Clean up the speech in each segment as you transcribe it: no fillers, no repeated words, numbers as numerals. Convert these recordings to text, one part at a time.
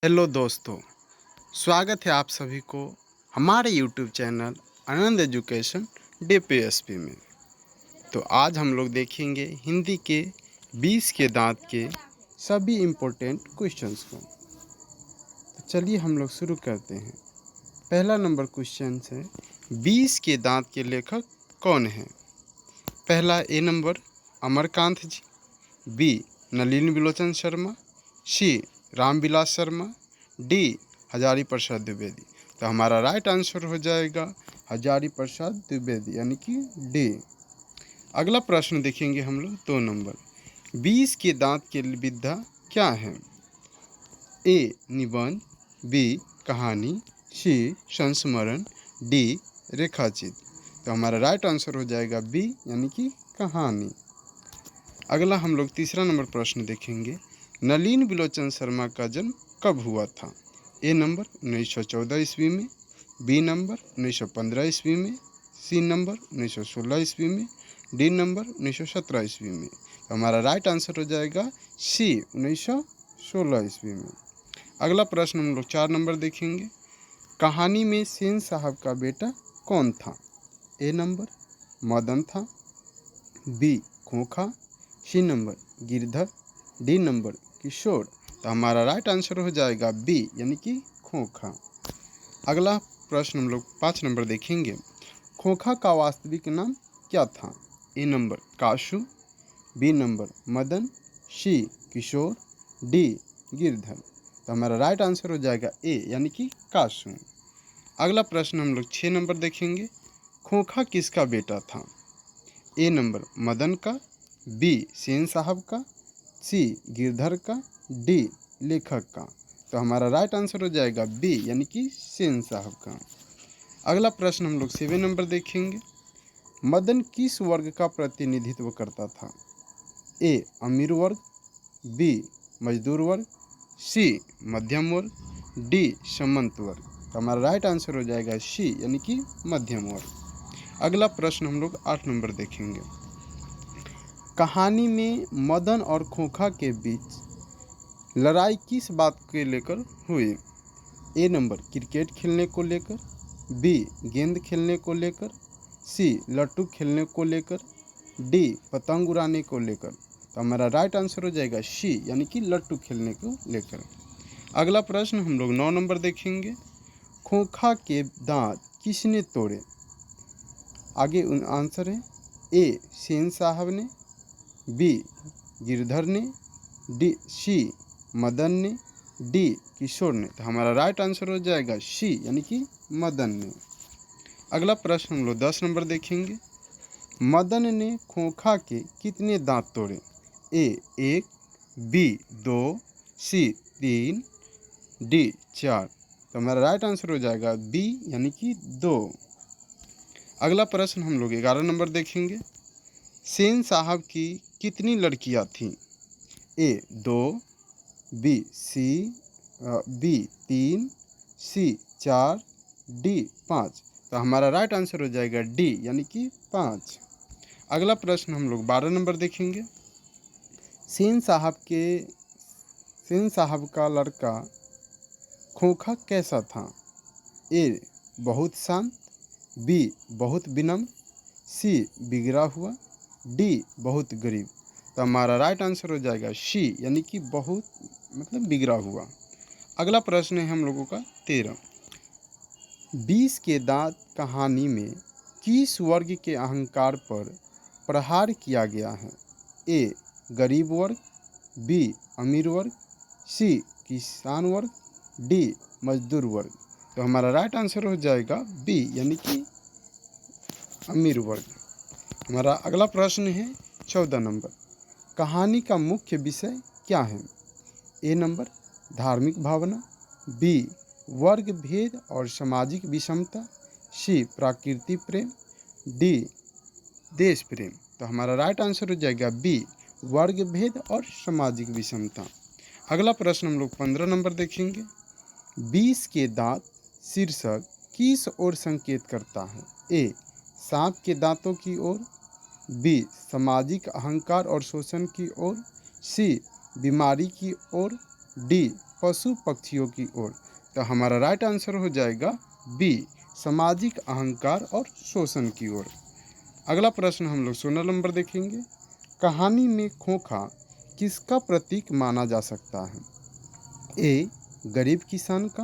Hello दोस्तों, स्वागत है आप सभी को हमारे यूट्यूब चैनल आनंद एजुकेशन डीपीएसपी में। तो आज हम लोग देखेंगे हिंदी के 20 के दांत के सभी इम्पोर्टेंट क्वेश्चंस को। तो चलिए हम लोग शुरू करते हैं। पहला नंबर क्वेश्चन है, 20 के दांत के लेखक कौन हैं? पहला ए नंबर अमरकांत जी, बी नलिनी विलोचन शर्मा, सी रामविलास शर्मा, डी हजारी प्रसाद द्विवेदी। तो हमारा राइट आंसर हो जाएगा हजारी प्रसाद द्विवेदी यानी कि डी। अगला प्रश्न देखेंगे हम लोग 2 नंबर, 20 के दांत के विधा क्या है? ए निबंध, बी कहानी, सी संस्मरण, डी रेखाचित्र। तो हमारा राइट आंसर हो जाएगा बी यानी कि कहानी। अगला हम लोग तीसरा नंबर प्रश्न देखेंगे, नलिनी विलोचन शर्मा का जन्म कब हुआ था? ए नंबर 1914 ईस्वी में, बी नंबर 1915 ईस्वी में, सी नंबर 1916 ईस्वी में, डी नंबर 1917 ईस्वी में। तो हमारा राइट आंसर हो जाएगा सी 1916 ईस्वी में। अगला प्रश्न हम लोग 4 नंबर देखेंगे, कहानी में सेन साहब का बेटा कौन था? ए नंबर मदन था, B Khokha, C number Girdhar, D number Kishore. तो हमारा राइट आंसर हो जाएगा बी यानी कि खोखा। अगला प्रश्न हम लोग 5 नंबर देखेंगे, खोखा का वास्तविक नाम क्या था? ए number cashew, B number Madan, सी किशोर, डी गिरधर। तो हमारा राइट आंसर हो जाएगा ए यानी कि काशू। अगला प्रश्न हम लोग 6 नंबर देखेंगे, खोखा किसका बेटा था? ए नंबर मदन का, बी सेन साहब का, सी गिरधर का, डी लेखक का। तो हमारा राइट आंसर हो जाएगा बी यानी कि सेन साहब का। अगला प्रश्न हम लोग 7 नंबर देखेंगे, मदन किस वर्ग का प्रतिनिधित्व करता था? ए अमीर वर्ग, बी मजदूर वर्ग, सी मध्यम वर्ग, डी सामंत वर्ग। तो हमारा राइट आंसर हो जाएगा सी यानी कि मध्यम वर्ग। अगला प्रश्न हम लोग 8 नंबर देखेंगे, कहानी में मदन और खोखा के बीच लड़ाई किस बात के लेकर हुई? ए नंबर क्रिकेट खेलने को लेकर, बी गेंद खेलने को लेकर, सी लट्टू खेलने को लेकर, डी पतंग उड़ाने को लेकर। तो हमारा राइट आंसर हो जाएगा सी यानी कि लट्टू खेलने को लेकर। अगला प्रश्न हम लोग 9 नंबर देखेंगे, खोखा के दांत किसने तोड़े? आगे आंसर है, ए सेन साहब ने, बी गिरधर ने, डी सी मदन ने, डी किशोर ने। तो हमारा राइट आंसर हो जाएगा सी यानी कि मदन ने। अगला प्रश्न हम लोग 10 नंबर देखेंगे, मदन ने खोखा के कितने दांत तोड़े? ए 1, बी 2, सी 3, डी 4। तो हमारा राइट आंसर हो जाएगा बी यानी कि 2। अगला प्रश्न हम लोग 11 नंबर देखेंगे, सेन साहब की कितनी लड़कियां थीं? ए 2, बी 3, सी 4, डी 5। तो हमारा राइट आंसर हो जाएगा डी यानी कि 5। अगला प्रश्न हम लोग 12 नंबर देखेंगे, सेन साहब का लड़का खोखा कैसा था? ए बहुत शांत, बी बहुत विनम्र, सी बिगड़ा हुआ, डी बहुत गरीब। तो हमारा राइट आंसर हो जाएगा सी यानी कि बहुत बिगड़ा हुआ। अगला प्रश्न है हम लोगों का 13, 20 के दांत कहानी में किस वर्ग के अहंकार पर प्रहार किया गया है? ए गरीब वर्ग, बी अमीर वर्ग, सी किसान वर्ग, डी मजदूर वर्ग। तो हमारा राइट आंसर हो जाएगा बी यानी कि अमीर वर्ग। हमारा अगला प्रश्न है 14 नंबर, कहानी का मुख्य विषय क्या है? ए नंबर धार्मिक भावना, बी वर्ग भेद और सामाजिक विषमता, सी प्रकृति प्रेम, डी देश प्रेम। तो हमारा राइट आंसर हो जाएगा बी वर्ग भेद और सामाजिक विषमता। अगला प्रश्न हम लोग 15 नंबर देखेंगे, 20 के दांत शीर्षक किस ओर संकेत करता है? ए सांप के दांतों की ओर, बी सामाजिक अहंकार और शोषण की ओर, सी बीमारी की ओर, डी पशु पक्षियों की ओर। तो हमारा राइट आंसर हो जाएगा बी, सामाजिक अहंकार और शोषण की ओर। अगला प्रश्न हम लोग 16 नंबर देखेंगे। कहानी में खोखा किसका प्रतीक माना जा सकता है? ए, गरीब किसान का,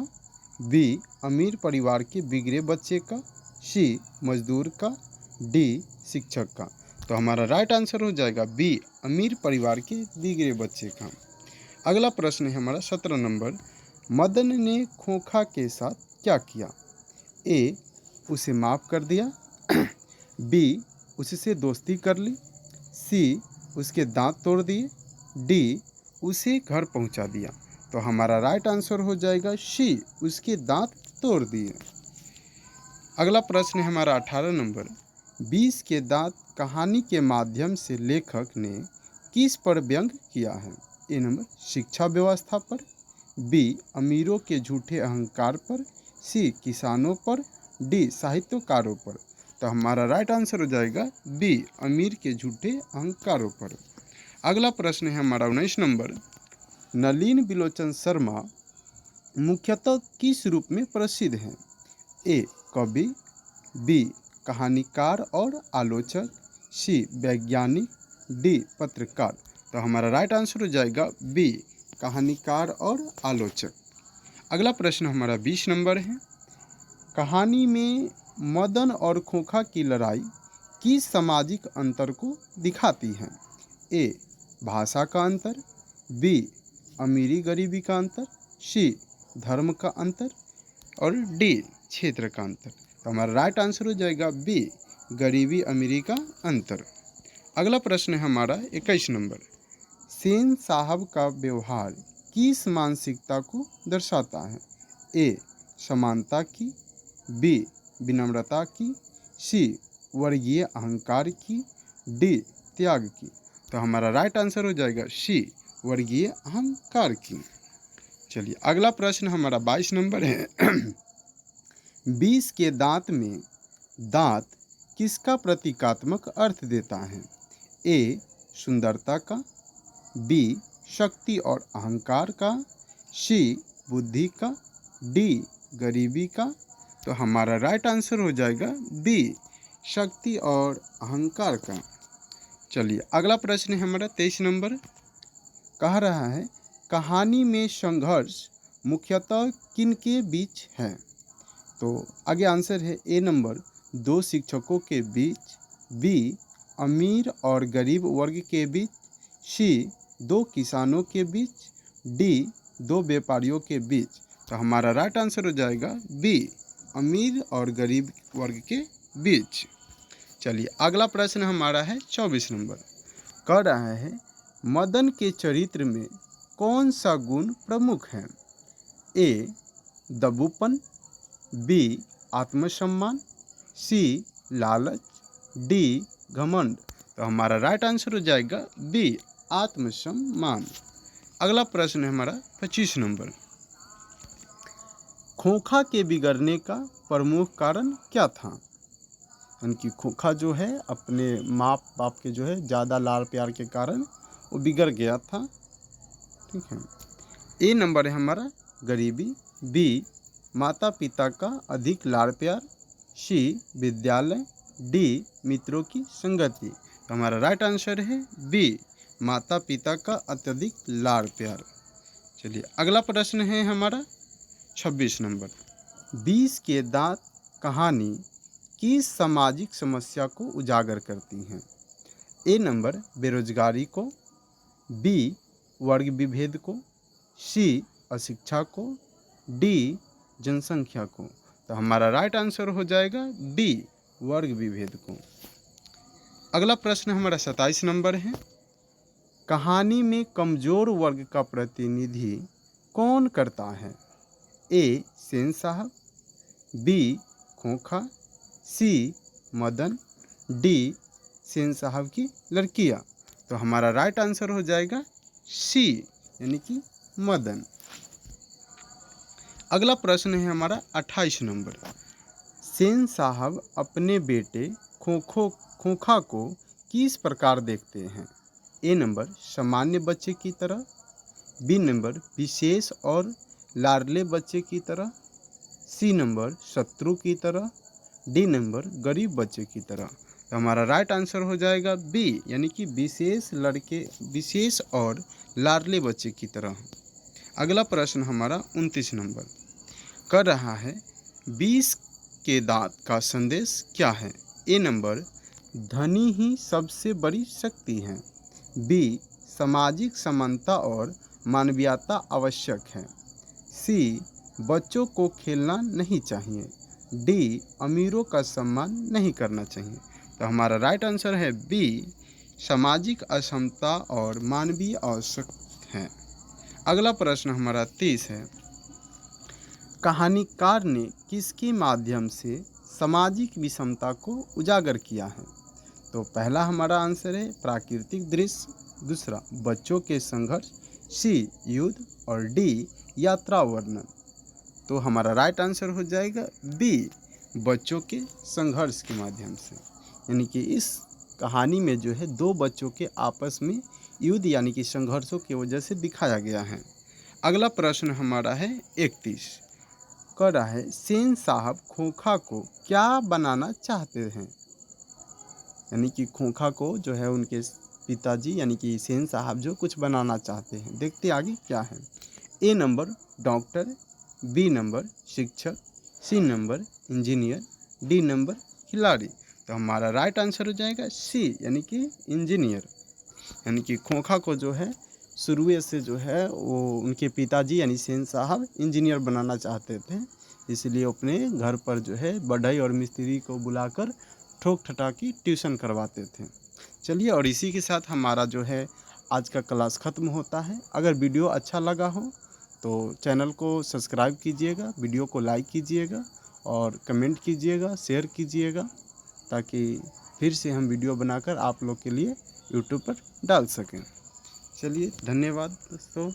बी, अमीर परिवार के बिगड़े बच्चे का, सी, मजदूर का, डी, शिक्षक का। तो हमारा राइट आंसर हो जाएगा बी, अमीर परिवार के बिगड़े बच्चे का। अगला प्रश्न है हमारा 17 नंबर। मदन ने खोखा के साथ क्या किया? ए, उसे माफ़ कर दिया, बी, उससे दोस्ती कर ली, सी, उसके दांत तोड़ दिए, डी, उसे घर पहुंचा दिया। तो हमारा राइट आंसर हो जाएगा सी, उसके दांत तोड़ दिए। अगला प्रश्न है हमारा 18 नंबर। 20 के दांत कहानी के माध्यम से लेखक ने किस पर व्यंग किया है? ए नंबर, शिक्षा व्यवस्था पर, बी, अमीरों के झूठे अहंकार पर, सी, किसानों पर, डी, साहित्यकारों पर। तो हमारा राइट आंसर हो जाएगा बी, अमीर के झूठे अहंकारों पर। अगला प्रश्न है हमारा 19 नंबर। नलिन बिलोचन शर्मा मुख्यतः किस रूप में प्रसिद्ध हैं? ए, कवि, बी, कहानीकार और आलोचक, सी, वैज्ञानिक, डी, पत्रकार। तो हमारा राइट आंसर हो जाएगा बी, कहानीकार और आलोचक। अगला प्रश्न हमारा 20 नंबर है। कहानी में मदन और खोखा की लड़ाई किस सामाजिक अंतर को दिखाती है? ए, भाषा का अंतर, बी, अमीरी गरीबी का अंतर, सी, धर्म का अंतर और डी, क्षेत्र का अंतर। तो हमारा राइट आंसर हो जाएगा बी, गरीबी अमीरी का अंतर। अगला प्रश्न है हमारा 21 नंबर। सेन साहब का व्यवहार किस मानसिकता को दर्शाता है? ए, समानता की, बी, विनम्रता की, सी, वर्गीय अहंकार की, डी, त्याग की। तो हमारा राइट आंसर हो जाएगा सी, वर्गीय अहंकार की। चलिए अगला प्रश्न हमारा 22 नंबर है। 20 के दांत में दांत किसका प्रतीकात्मक अर्थ देता है? ए, सुंदरता का, बी, शक्ति और अहंकार का, सी, बुद्धि का, डी, गरीबी का। तो हमारा राइट आंसर हो जाएगा बी, शक्ति और अहंकार का। चलिए अगला प्रश्न है हमारा 23 नंबर। कह रहा है कहानी में संघर्ष मुख्यतः किन के बीच है? तो आगे आंसर है ए नंबर, दो शिक्षकों के बीच, बी, अमीर और गरीब वर्ग के बीच, सी, दो किसानों के बीच, डी, दो व्यापारियों के बीच। तो हमारा राइट आंसर हो जाएगा बी, अमीर और गरीब वर्ग के बीच। चलिए अगला प्रश्न हमारा है 24 नंबर। कह रहा है मदन के चरित्र में कौन सा गुण प्रमुख है? ए, दबूपन, बी, आत्मसम्मान, सी, लालच, डी, घमंड। तो हमारा राइट आंसर हो जाएगा बी, आत्मसम्मान। अगला प्रश्न है हमारा 25 नंबर। खोखा के बिगड़ने का प्रमुख कारण क्या था? यानी खोखा जो है अपने माँ बाप के जो है ज़्यादा लाड़ प्यार के कारण वो बिगड़ गया था। ठीक है। ए नंबर है हमारा गरीबी, बी, माता पिता का अधिक लाड़ प्यार, सी, विद्यालय, डी, मित्रों की संगति। तो हमारा राइट आंसर है बी, माता पिता का अत्यधिक लाड़ प्यार। चलिए अगला प्रश्न है हमारा 26 नंबर। 20 के दांत कहानी किस सामाजिक समस्या को उजागर करती हैं? ए नंबर, बेरोजगारी को, बी, वर्ग विभेद को, सी, अशिक्षा को, डी, जनसंख्या को। तो हमारा राइट आंसर हो जाएगा डी, वर्ग विभेद को। अगला प्रश्न हमारा 27 नंबर है। कहानी में कमजोर वर्ग का प्रतिनिधि कौन करता है? ए, सेन साहब, बी, खोखा, सी, मदन, डी, सेन साहब की लड़कियां। तो हमारा राइट आंसर हो जाएगा सी, यानी कि मदन। अगला प्रश्न है हमारा 28 नंबर। सेन साहब अपने बेटे खोखा को किस प्रकार देखते हैं? ए नंबर, सामान्य बच्चे की तरह, बी नंबर विशेष और लाडले बच्चे की तरह, सी नंबर शत्रु की तरह, डी नंबर गरीब बच्चे की तरह। तो हमारा राइट आंसर हो जाएगा बी, यानी कि विशेष और लाडले बच्चे की तरह। अगला प्रश्न हमारा 29 नंबर कर रहा है 20 के दांत का संदेश क्या है। ए नंबर धनी ही सबसे बड़ी शक्ति है, बी सामाजिक समानता और मानवीयता आवश्यक है, सी बच्चों को खेलना नहीं चाहिए, डी अमीरों का सम्मान नहीं करना चाहिए। तो हमारा राइट आंसर है बी सामाजिक असमता और मानवीय आवश्यक है। अगला प्रश्न हमारा 30 है कहानीकार ने किसके माध्यम से सामाजिक विषमता को उजागर किया है। तो पहला हमारा आंसर है प्राकृतिक दृश्य, दूसरा बच्चों के संघर्ष, सी युद्ध और डी यात्रा वर्णन। तो हमारा राइट आंसर हो जाएगा बी बच्चों के संघर्ष के माध्यम से, यानी कि इस कहानी में जो है दो बच्चों के आपस में युद्ध यानी कि संघर्षों की वजह से दिखाया गया है। अगला प्रश्न हमारा है 31 कर रहा है सेन साहब खोखा को क्या बनाना चाहते हैं। यानी कि खोखा को जो है उनके पिताजी यानी कि सेन साहब जो कुछ बनाना चाहते हैं। देखते आगे क्या है। A number doctor, B number शिक्षक, C number engineer, D number खिलाड़ी। तो हमारा राइट आंसर हो जाएगा सी, यानी कि इंजीनियर। यानी कि खोखा को जो है शुरू से जो है वो उनके पिताजी यानी सेन साहब इंजीनियर बनाना चाहते थे, इसलिए अपने घर पर जो है बढ़ई और मिस्त्री को बुलाकर ठोक ठटाकी ट्यूशन करवाते थे। चलिए, और इसी के साथ हमारा जो है आज का क्लास ख़त्म होता है। अगर वीडियो अच्छा लगा हो तो चैनल को सब्सक्राइब कीजिएगा, वीडियो को लाइक कीजिएगा और कमेंट कीजिएगा, शेयर कीजिएगा, ताकि फिर से हम वीडियो बनाकर आप लोग के लिए यूट्यूब पर डाल सकें। चलिए, धन्यवाद दोस्तों।